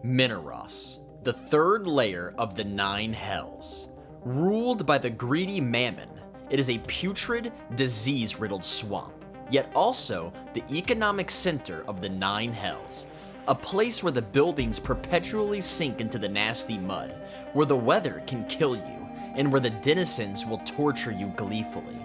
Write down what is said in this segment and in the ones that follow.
Minauros, the third layer of the Nine Hells. Ruled by the greedy Mammon, it is a putrid, disease-riddled swamp, yet also the economic center of the Nine Hells, a place where the buildings perpetually sink into the nasty mud, where the weather can kill you, and where the denizens will torture you gleefully.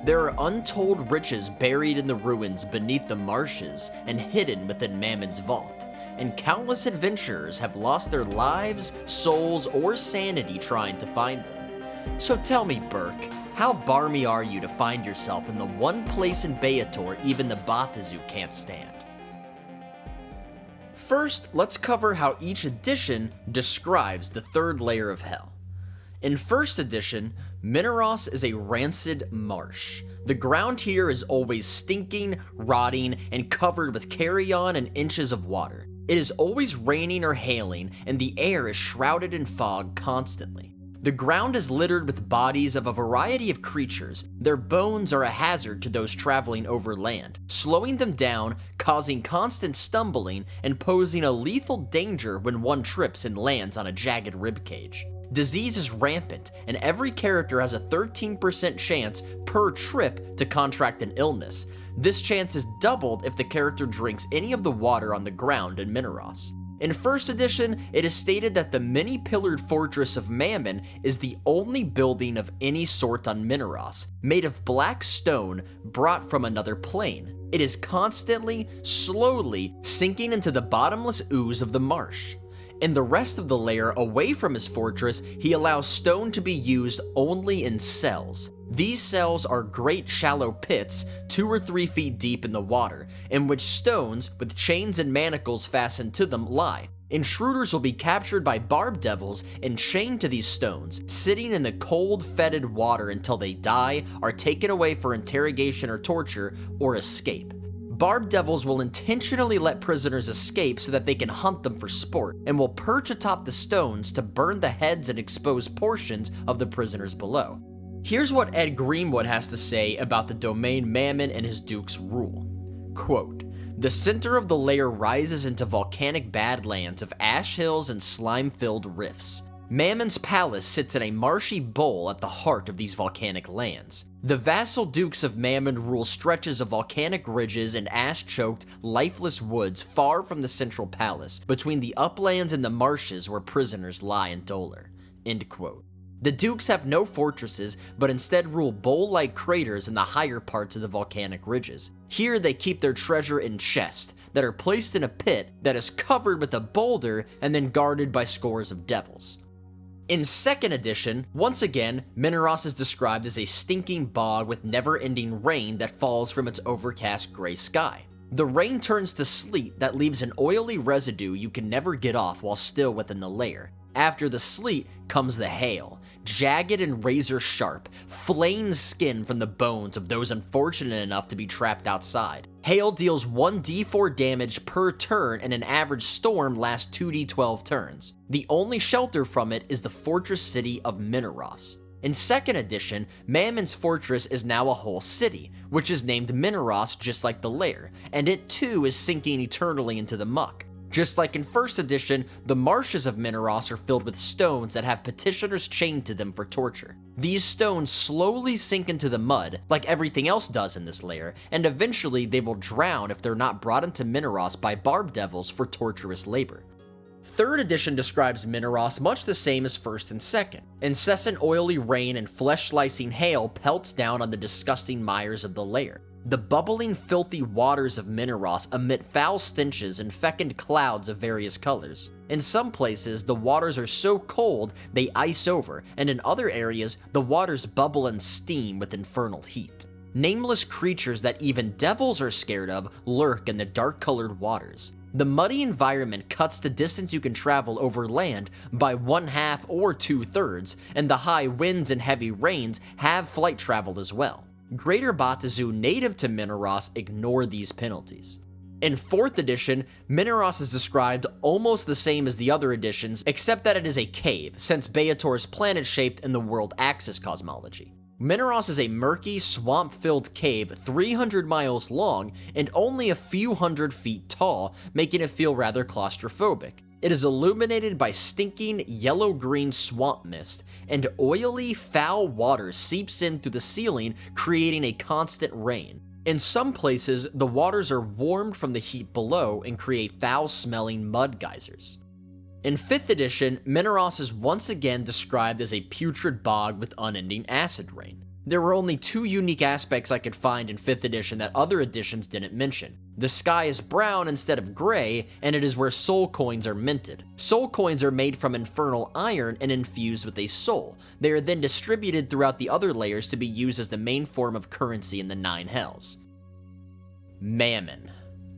There are untold riches buried in the ruins beneath the marshes and hidden within Mammon's vault, and countless adventurers have lost their lives, souls, or sanity trying to find them. So tell me, Burke, how barmy are you to find yourself in the one place in Beator even the Batazu can't stand? First, let's cover how each edition describes the third layer of hell. In first edition, Minauros is a rancid marsh. The ground here is always stinking, rotting, and covered with carrion and inches of water. It is always raining or hailing, and the air is shrouded in fog constantly. The ground is littered with bodies of a variety of creatures. Their bones are a hazard to those traveling over land, slowing them down, causing constant stumbling, and posing a lethal danger when one trips and lands on a jagged ribcage. Disease is rampant, and every character has a 13% chance per trip to contract an illness. This chance is doubled if the character drinks any of the water on the ground in Minauros. In first edition, it is stated that the many-pillared fortress of Mammon is the only building of any sort on Minauros, made of black stone brought from another plane. It is constantly, slowly sinking into the bottomless ooze of the marsh. In the rest of the layer away from his fortress, he allows stone to be used only in cells. These cells are great shallow pits, 2 or 3 feet deep in the water, in which stones, with chains and manacles fastened to them, lie. Intruders will be captured by barb devils and chained to these stones, sitting in the cold, fetid water until they die, are taken away for interrogation or torture, or escape. Barb devils will intentionally let prisoners escape so that they can hunt them for sport, and will perch atop the stones to burn the heads and expose portions of the prisoners below. Here's what Ed Greenwood has to say about the domain Mammon and his duke's rule. Quote, "The center of the layer rises into volcanic badlands of ash hills and slime-filled rifts. Mammon's palace sits in a marshy bowl at the heart of these volcanic lands. The vassal dukes of Mammon rule stretches of volcanic ridges and ash-choked, lifeless woods far from the central palace, between the uplands and the marshes where prisoners lie in dolor." End quote. The dukes have no fortresses, but instead rule bowl-like craters in the higher parts of the volcanic ridges. Here they keep their treasure in chests that are placed in a pit that is covered with a boulder and then guarded by scores of devils. In second edition, once again, Minauros is described as a stinking bog with never-ending rain that falls from its overcast gray sky. The rain turns to sleet that leaves an oily residue you can never get off while still within the layer. After the sleet comes the hail, jagged and razor sharp, flaying skin from the bones of those unfortunate enough to be trapped outside. Hail deals 1d4 damage per turn, and an average storm lasts 2d12 turns. The only shelter from it is the fortress city of Minauros. In second edition, Mammon's fortress is now a whole city, which is named Minauros just like the lair, and it too is sinking eternally into the muck. Just like in first edition, the marshes of Minauros are filled with stones that have petitioners chained to them for torture. These stones slowly sink into the mud, like everything else does in this layer, and eventually they will drown if they're not brought into Minauros by barb devils for torturous labor. Third edition describes Minauros much the same as first and second. Incessant oily rain and flesh-slicing hail pelts down on the disgusting mires of the lair. The bubbling, filthy waters of Minauros emit foul stenches and fecund clouds of various colors. In some places, the waters are so cold they ice over, and in other areas, the waters bubble and steam with infernal heat. Nameless creatures that even devils are scared of lurk in the dark-colored waters. The muddy environment cuts the distance you can travel over land by 1/2 or 2/3, and the high winds and heavy rains have flight travel as well. Greater Batazu native to Minauros ignore these penalties. In 4th edition, Minauros is described almost the same as the other editions, except that it is a cave, since Beator is planet-shaped in the world axis cosmology. Minauros is a murky, swamp-filled cave 300 miles long and only a few hundred feet tall, making it feel rather claustrophobic. It is illuminated by stinking yellow-green swamp mist, and oily, foul water seeps in through the ceiling, creating a constant rain. In some places, the waters are warmed from the heat below and create foul-smelling mud geysers. In 5th edition, Minauros is once again described as a putrid bog with unending acid rain. There were only 2 unique aspects I could find in 5th edition that other editions didn't mention. The sky is brown instead of gray, and it is where soul coins are minted. Soul coins are made from infernal iron and infused with a soul. They are then distributed throughout the other layers to be used as the main form of currency in the 9 hells. Mammon.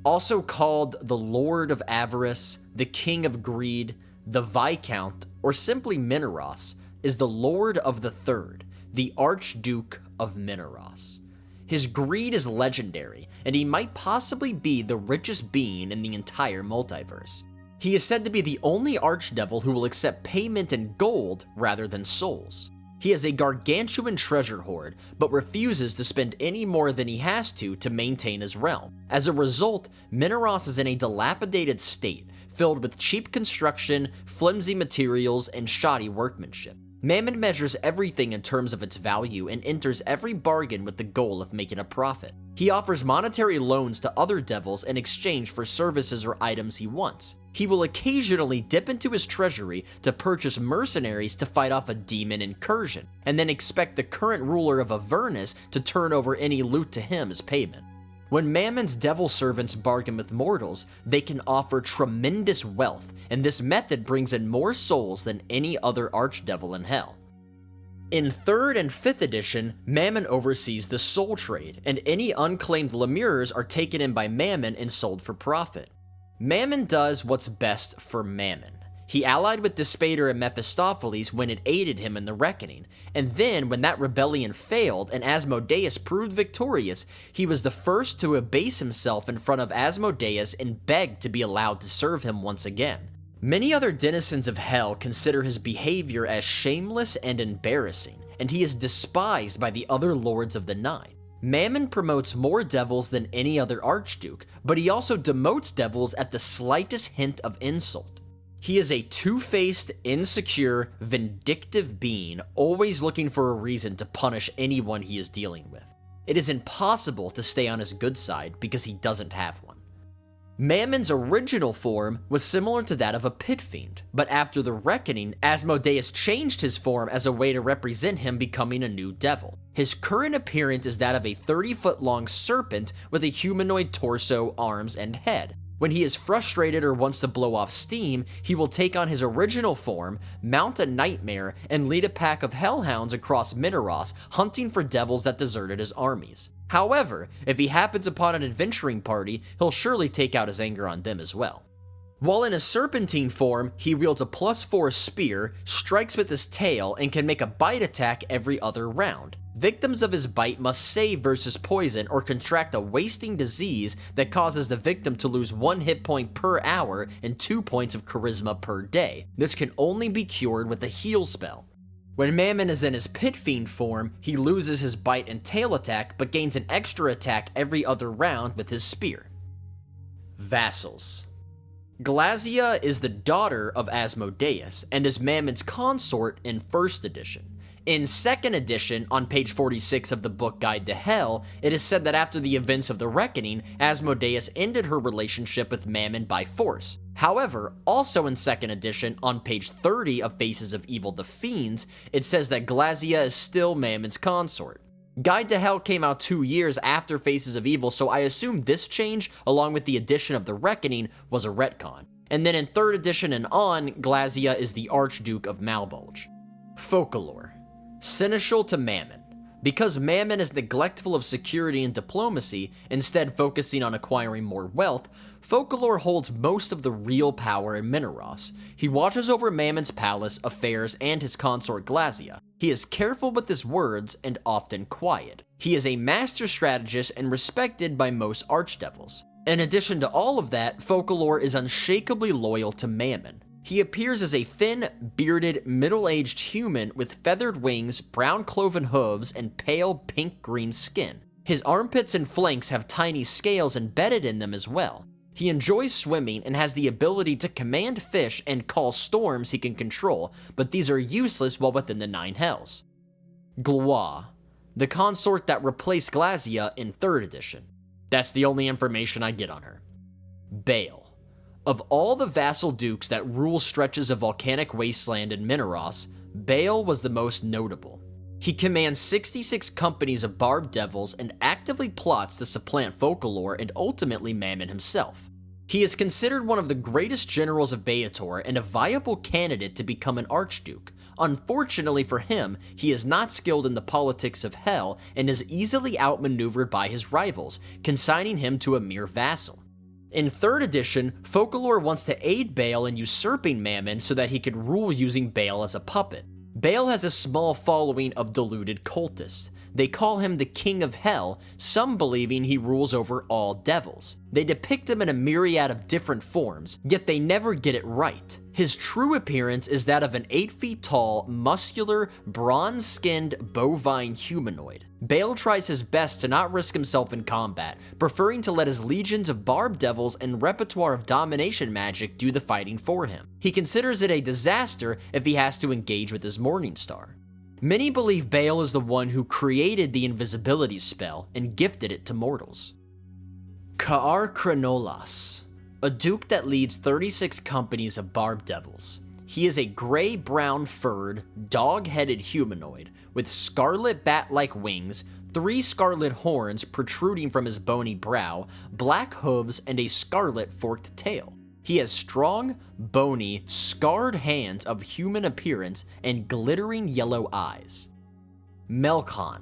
Also called the Lord of Avarice, the King of Greed, the Viscount, or simply Minauros, is the Lord of the Third, the Archduke of Minauros. His greed is legendary, and he might possibly be the richest being in the entire multiverse. He is said to be the only archdevil who will accept payment in gold rather than souls. He has a gargantuan treasure hoard, but refuses to spend any more than he has to maintain his realm. As a result, Minauros is in a dilapidated state, filled with cheap construction, flimsy materials, and shoddy workmanship. Mammon measures everything in terms of its value and enters every bargain with the goal of making a profit. He offers monetary loans to other devils in exchange for services or items he wants. He will occasionally dip into his treasury to purchase mercenaries to fight off a demon incursion, and then expect the current ruler of Avernus to turn over any loot to him as payment. When Mammon's devil servants bargain with mortals, they can offer tremendous wealth, and this method brings in more souls than any other archdevil in hell. In 3rd and 5th edition, Mammon oversees the soul trade, and any unclaimed lemures are taken in by Mammon and sold for profit. Mammon does what's best for Mammon. He allied with Despater and Mephistopheles when it aided him in the Reckoning, and then when that rebellion failed and Asmodeus proved victorious, he was the first to abase himself in front of Asmodeus and beg to be allowed to serve him once again. Many other denizens of hell consider his behavior as shameless and embarrassing, and he is despised by the other lords of the Nine. Mammon promotes more devils than any other archduke, but he also demotes devils at the slightest hint of insult. He is a two-faced, insecure, vindictive being, always looking for a reason to punish anyone he is dealing with. It is impossible to stay on his good side because he doesn't have one. Mammon's original form was similar to that of a pit fiend, but after the Reckoning, Asmodeus changed his form as a way to represent him becoming a new devil. His current appearance is that of a 30-foot-long serpent with a humanoid torso, arms, and head. When he is frustrated or wants to blow off steam, he will take on his original form, mount a nightmare, and lead a pack of hellhounds across Minauros, hunting for devils that deserted his armies. However, if he happens upon an adventuring party, he'll surely take out his anger on them as well. While in a serpentine form, he wields a +4 spear, strikes with his tail, and can make a bite attack every other round. Victims of his bite must save versus poison or contract a wasting disease that causes the victim to lose 1 hit point per hour and 2 points of charisma per day. This can only be cured with a heal spell. When Mammon is in his pit fiend form, he loses his bite and tail attack but gains an extra attack every other round with his spear. Vassals. Aeaea is the daughter of Asmodeus and is Mammon's consort in 1st edition. In 2nd edition, on page 46 of the book Guide to Hell, it is said that after the events of the Reckoning, Asmodeus ended her relationship with Mammon by force. However, also in 2nd edition, on page 30 of Faces of Evil the Fiends, it says that Aeaea is still Mammon's consort. Guide to Hell came out 2 years after Faces of Evil, so I assume this change, along with the addition of the Reckoning, was a retcon. And then in 3rd edition and on, Aeaea is the Archduke of Malbolge. Folklore. Seneschal to Mammon. Because Mammon is neglectful of security and diplomacy, instead focusing on acquiring more wealth, Folklore holds most of the real power in Minauros. He watches over Mammon's palace, affairs, and his consort Aeaea. He is careful with his words and often quiet. He is a master strategist and respected by most archdevils. In addition to all of that, Folklore is unshakably loyal to Mammon. He appears as a thin, bearded, middle-aged human with feathered wings, brown cloven hooves, and pale pink-green skin. His armpits and flanks have tiny scales embedded in them as well. He enjoys swimming and has the ability to command fish and call storms he can control, but these are useless while within the 9 hells. Gloire, the consort that replaced Glazia in 3rd edition. That's the only information I get on her. Baal. Of all the vassal dukes that rule stretches of volcanic wasteland in Minauros, Baal was the most notable. He commands 66 companies of barbed devils and actively plots to supplant Folklore and ultimately Mammon himself. He is considered one of the greatest generals of Baator and a viable candidate to become an archduke. Unfortunately for him, he is not skilled in the politics of Hell and is easily outmaneuvered by his rivals, consigning him to a mere vassal. In 3rd edition, Folklore wants to aid Baal in usurping Mammon so that he could rule using Baal as a puppet. Baal has a small following of deluded cultists. They call him the King of Hell, some believing he rules over all devils. They depict him in a myriad of different forms, yet they never get it right. His true appearance is that of an 8 feet tall, muscular, bronze-skinned, bovine humanoid. Baal tries his best to not risk himself in combat, preferring to let his legions of barbed devils and repertoire of domination magic do the fighting for him. He considers it a disaster if he has to engage with his Morningstar. Many believe Baal is the one who created the invisibility spell and gifted it to mortals. Ka'ar Kranolas, a duke that leads 36 companies of barbed devils. He is a gray-brown furred, dog-headed humanoid with scarlet bat-like wings, 3 scarlet horns protruding from his bony brow, black hooves, and a scarlet forked tail. He has strong, bony, scarred hands of human appearance and glittering yellow eyes. Melkon,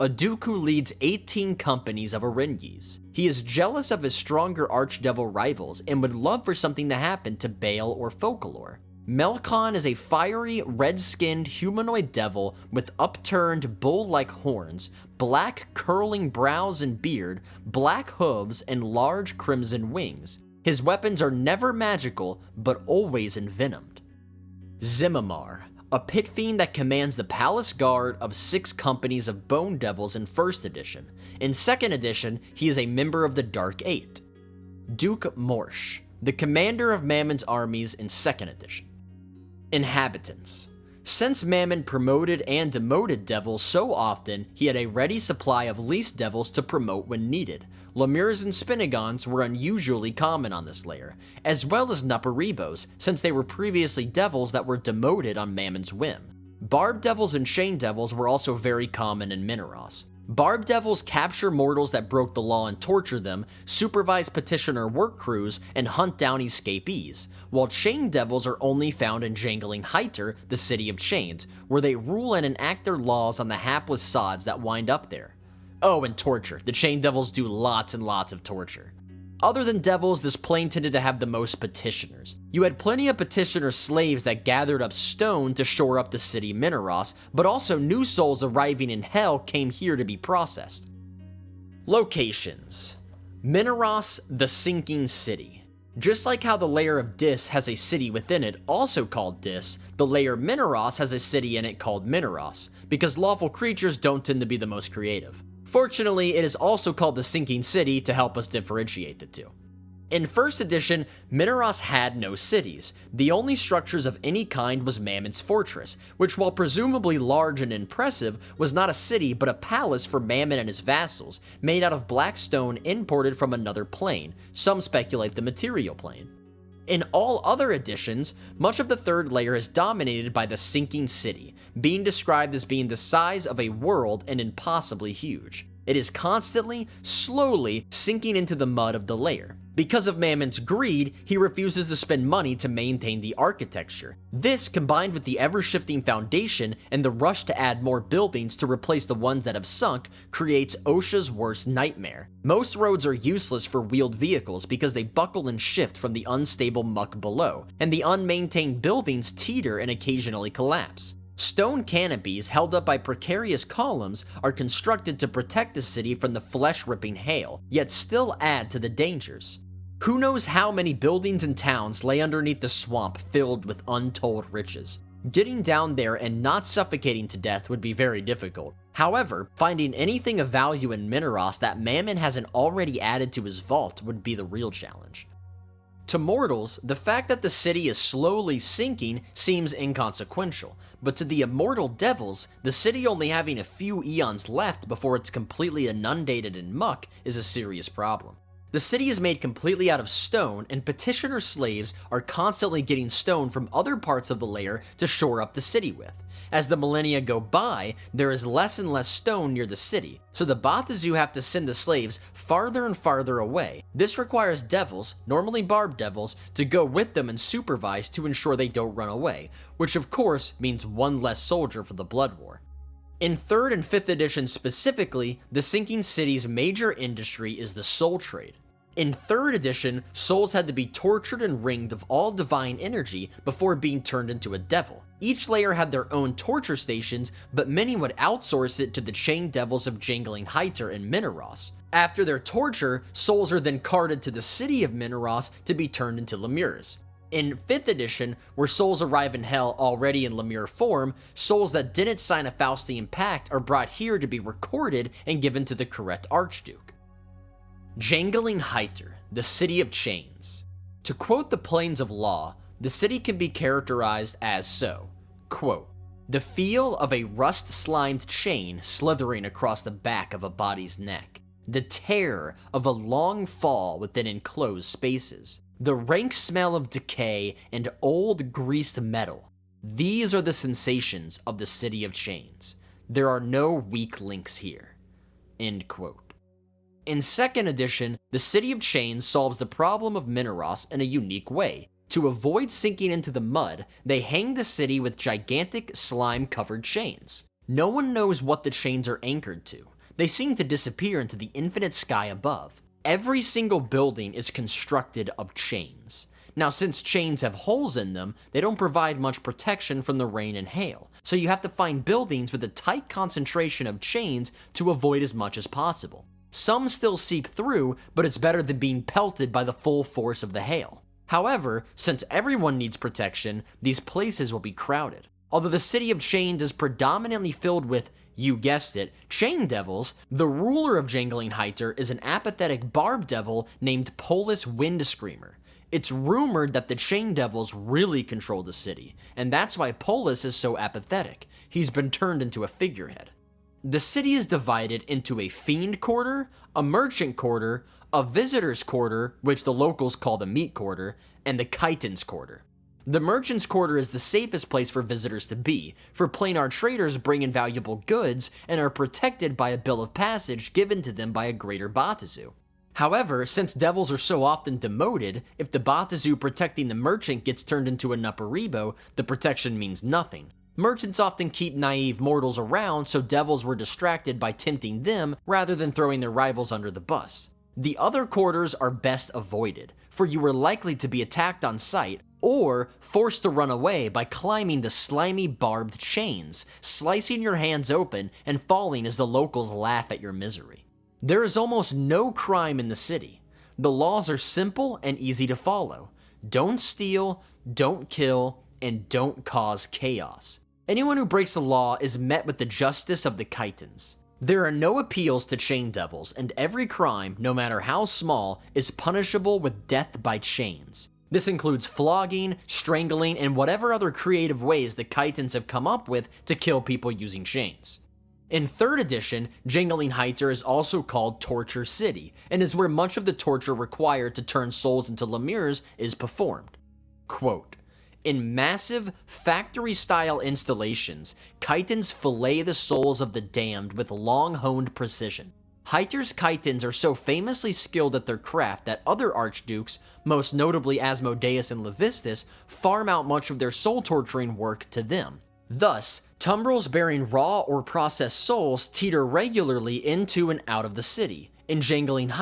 a duke who leads 18 companies of Oringes. He is jealous of his stronger archdevil rivals and would love for something to happen to Baal or Folklore. Melkon is a fiery, red-skinned humanoid devil with upturned, bull-like horns, black curling brows and beard, black hooves, and large crimson wings. His weapons are never magical, but always envenomed. Zimamar, a pit fiend that commands the palace guard of 6 companies of bone devils in 1st edition. In 2nd edition, he is a member of the Dark Eight. Duke Morsh, the commander of Mammon's armies in 2nd edition. Inhabitants. Since Mammon promoted and demoted devils so often, he had a ready supply of least devils to promote when needed. Lemures and Spinagons were unusually common on this layer, as well as Nuparibos, since they were previously devils that were demoted on Mammon's whim. Barbed devils and chain devils were also very common in Minauros. Barbed devils capture mortals that broke the law and torture them, supervise petitioner work crews, and hunt down escapees, while chain devils are only found in Jangling Heiter, the City of Chains, where they rule and enact their laws on the hapless sods that wind up there. Oh, and torture. The chain devils do lots and lots of torture. Other than devils, this plane tended to have the most petitioners. You had plenty of petitioner slaves that gathered up stone to shore up the city Minauros, but also new souls arriving in Hell came here to be processed. Locations. Minauros, the Sinking City. Just like how the layer of Dis has a city within it, also called Dis, the layer Minauros has a city in it called Minauros, because lawful creatures don't tend to be the most creative. Fortunately, it is also called the Sinking City to help us differentiate the two. In 1st edition, Minauros had no cities. The only structures of any kind was Mammon's fortress, which while presumably large and impressive, was not a city but a palace for Mammon and his vassals, made out of black stone imported from another plane. Some speculate the material plane. In all other editions, much of the 3rd layer is dominated by the Sinking City, being described as being the size of a world and impossibly huge. It is constantly, slowly sinking into the mud of the layer. Because of Mammon's greed, he refuses to spend money to maintain the architecture. This, combined with the ever-shifting foundation and the rush to add more buildings to replace the ones that have sunk, creates OSHA's worst nightmare. Most roads are useless for wheeled vehicles because they buckle and shift from the unstable muck below, and the unmaintained buildings teeter and occasionally collapse. Stone canopies held up by precarious columns are constructed to protect the city from the flesh-ripping hail, yet still add to the dangers. Who knows how many buildings and towns lay underneath the swamp filled with untold riches. Getting down there and not suffocating to death would be very difficult. However, finding anything of value in Minauros that Mammon hasn't already added to his vault would be the real challenge. To mortals, the fact that the city is slowly sinking seems inconsequential, but to the immortal devils, the city only having a few eons left before it's completely inundated in muck is a serious problem. The city is made completely out of stone, and petitioner slaves are constantly getting stone from other parts of the layer to shore up the city with. As the millennia go by, there is less and less stone near the city, so the Batazu have to send the slaves farther and farther away. This requires devils, normally barbed devils, to go with them and supervise to ensure they don't run away, which of course means one less soldier for the Blood War. In 3rd and 5th editions specifically, the sinking city's major industry is the soul trade. In 3rd edition, souls had to be tortured and wringed of all divine energy before being turned into a devil. Each layer had their own torture stations, but many would outsource it to the chained devils of Jangling and Minauros. After their torture, souls are then carted to the city of Minauros to be turned into lemures. In 5th edition, where souls arrive in hell already in lemure form, souls that didn't sign a Faustian pact are brought here to be recorded and given to the correct archduke. Jangling, the city of chains. To quote the Plains of Law, the city can be characterized as so, quote, "The feel of a rust-slimed chain slithering across the back of a body's neck, the terror of a long fall within enclosed spaces, the rank smell of decay and old greased metal. These are the sensations of the city of chains. There are no weak links here." End quote. In 2nd edition, the City of Chains solves the problem of Minauros in a unique way. To avoid sinking into the mud, they hang the city with gigantic slime-covered chains. No one knows what the chains are anchored to. They seem to disappear into the infinite sky above. Every single building is constructed of chains. Now, since chains have holes in them, they don't provide much protection from the rain and hail, so you have to find buildings with a tight concentration of chains to avoid as much as possible. Some still seep through, but it's better than being pelted by the full force of the hail. However, since everyone needs protection, these places will be crowded. Although the City of Chains is predominantly filled with, you guessed it, chain devils, the ruler of Jangling is an apathetic barb devil named Polis Windscreamer. It's rumored that the chain devils really control the city, and that's why Polis is so apathetic. He's been turned into a figurehead. The city is divided into a fiend quarter, a merchant quarter, a visitor's quarter, which the locals call the meat quarter, and the chitin's quarter. The merchant's quarter is the safest place for visitors to be, for planar traders bring in valuable goods and are protected by a bill of passage given to them by a greater Batazu. However, since devils are so often demoted, if the Batazu protecting the merchant gets turned into a Nuparibo, the protection means nothing. Merchants often keep naive mortals around, so devils were distracted by tempting them rather than throwing their rivals under the bus. The other quarters are best avoided, for you are likely to be attacked on sight or forced to run away by climbing the slimy barbed chains, slicing your hands open and falling as the locals laugh at your misery. There is almost no crime in the city. The laws are simple and easy to follow. Don't steal, don't kill, and don't cause chaos. Anyone who breaks the law is met with the justice of the chitins. There are no appeals to chain devils, and every crime, no matter how small, is punishable with death by chains. This includes flogging, strangling, and whatever other creative ways the chitins have come up with to kill people using chains. In 3rd edition, Jangling is also called Torture City, and is where much of the torture required to turn souls into lemures is performed. Quote, "In massive, factory-style installations, chitins fillet the souls of the damned with long-honed precision. Heiter's chitins are so famously skilled at their craft that other archdukes, most notably Asmodeus and Levistus, farm out much of their soul-torturing work to them. Thus, tumbrils bearing raw or processed souls teeter regularly into and out of the city. In Jangling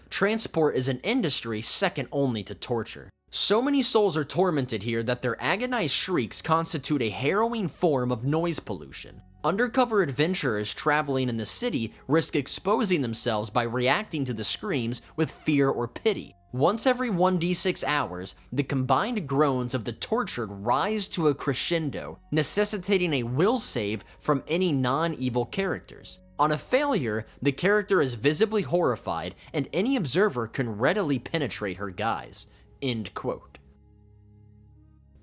transport is an industry second only to torture. So many souls are tormented here that their agonized shrieks constitute a harrowing form of noise pollution. Undercover adventurers traveling in the city risk exposing themselves by reacting to the screams with fear or pity. Once every 1d6 hours, the combined groans of the tortured rise to a crescendo, necessitating a will save from any non-evil characters. On a failure, the character is visibly horrified, and any observer can readily penetrate her guise." End quote.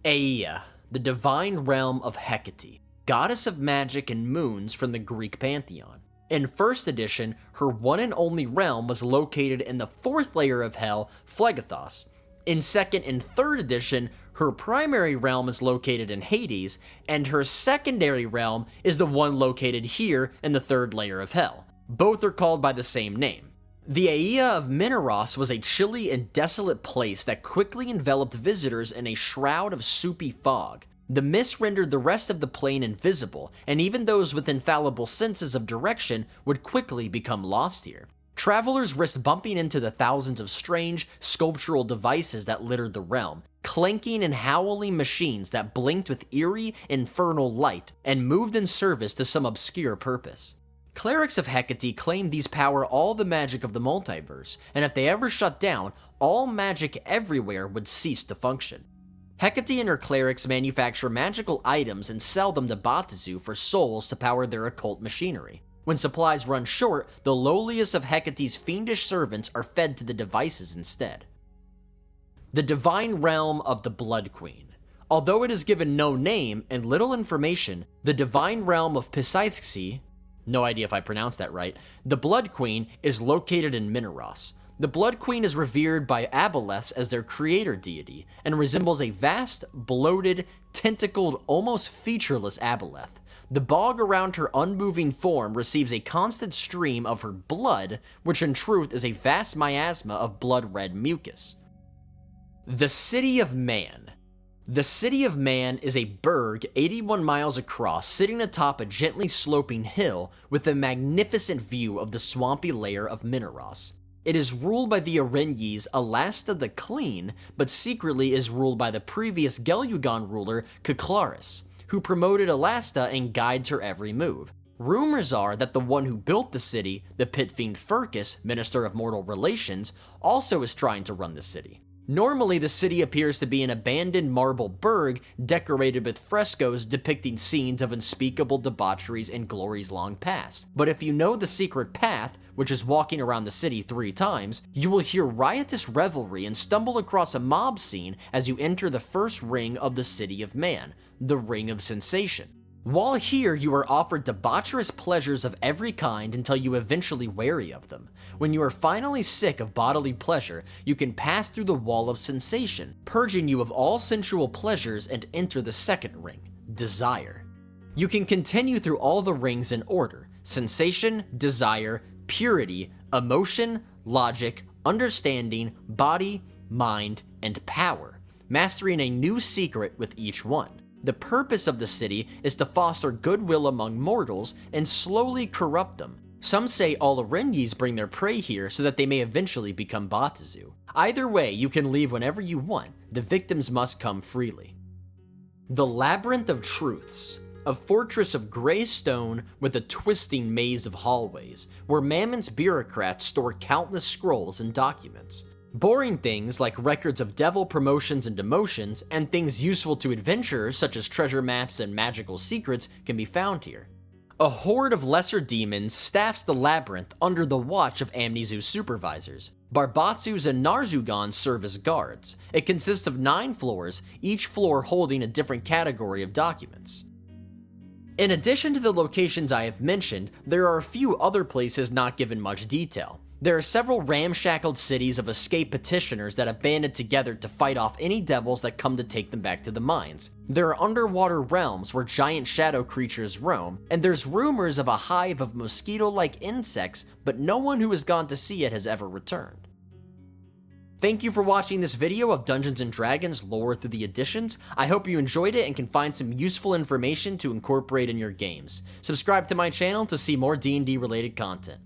Aeaea, the divine realm of Hecate, goddess of magic and moons from the Greek pantheon. In 1st edition, her one and only realm was located in the 4th layer of hell, Phlegethos. In 2nd and 3rd edition, her primary realm is located in Hades, and her secondary realm is the one located here in the 3rd layer of hell. Both are called by the same name. The Aeaea of Minauros was a chilly and desolate place that quickly enveloped visitors in a shroud of soupy fog. The mist rendered the rest of the plane invisible, and even those with infallible senses of direction would quickly become lost here. Travelers risked bumping into the thousands of strange, sculptural devices that littered the realm, clanking and howling machines that blinked with eerie, infernal light and moved in service to some obscure purpose. Clerics of Hecate claim these power all the magic of the multiverse, and if they ever shut down, all magic everywhere would cease to function. Hecate and her clerics manufacture magical items and sell them to Batizu for souls to power their occult machinery. When supplies run short, the lowliest of Hecate's fiendish servants are fed to the devices instead. The divine realm of the Blood Queen. Although it is given no name and little information, the divine realm of Pisaethces, no idea if I pronounced that right, the Blood Queen is located in Minauros. The Blood Queen is revered by aboleths as their creator deity, and resembles a vast, bloated, tentacled, almost featureless aboleth. The bog around her unmoving form receives a constant stream of her blood, which in truth is a vast miasma of blood-red mucus. The City of Man. The City of Man is a burg 81 miles across, sitting atop a gently sloping hill with a magnificent view of the swampy layer of Minauros. It is ruled by the Aeaea's Alasta the Clean, but secretly is ruled by the previous Geleugon ruler, Keclaris, who promoted Alasta and guides her every move. Rumors are that the one who built the city, the pit fiend Furcus, Minister of Mortal Relations, also is trying to run the city. Normally, the city appears to be an abandoned marble burg decorated with frescoes depicting scenes of unspeakable debaucheries and glories long past. But if you know the secret path, which is walking around the city 3 times, you will hear riotous revelry and stumble across a mob scene as you enter the first ring of the City of Man, the Ring of Sensation. While here, you are offered debaucherous pleasures of every kind until you eventually weary of them. When you are finally sick of bodily pleasure, you can pass through the Wall of Sensation, purging you of all sensual pleasures, and enter the second ring, Desire. You can continue through all the rings in order: Sensation, Desire, Purity, Emotion, Logic, Understanding, Body, Mind, and Power, mastering a new secret with each one. The purpose of the city is to foster goodwill among mortals and slowly corrupt them. Some say all Aeaeas bring their prey here so that they may eventually become Batizu. Either way, you can leave whenever you want. The victims must come freely. The Labyrinth of Truths. A fortress of gray stone with a twisting maze of hallways, where Mammon's bureaucrats store countless scrolls and documents. Boring things like records of devil promotions and demotions, and things useful to adventurers such as treasure maps and magical secrets can be found here. A horde of lesser demons staffs the labyrinth under the watch of Amnesu's supervisors. Barbatsus and Narzugons serve as guards. It consists of 9 floors, each floor holding a different category of documents. In addition to the locations I have mentioned, there are a few other places not given much detail. There are several ramshackled cities of escaped petitioners that have banded together to fight off any devils that come to take them back to the mines. There are underwater realms where giant shadow creatures roam, and there's rumors of a hive of mosquito-like insects, but no one who has gone to see it has ever returned. Thank you for watching this video of Dungeons & Dragons lore through the editions. I hope you enjoyed it and can find some useful information to incorporate in your games. Subscribe to my channel to see more D&D related content.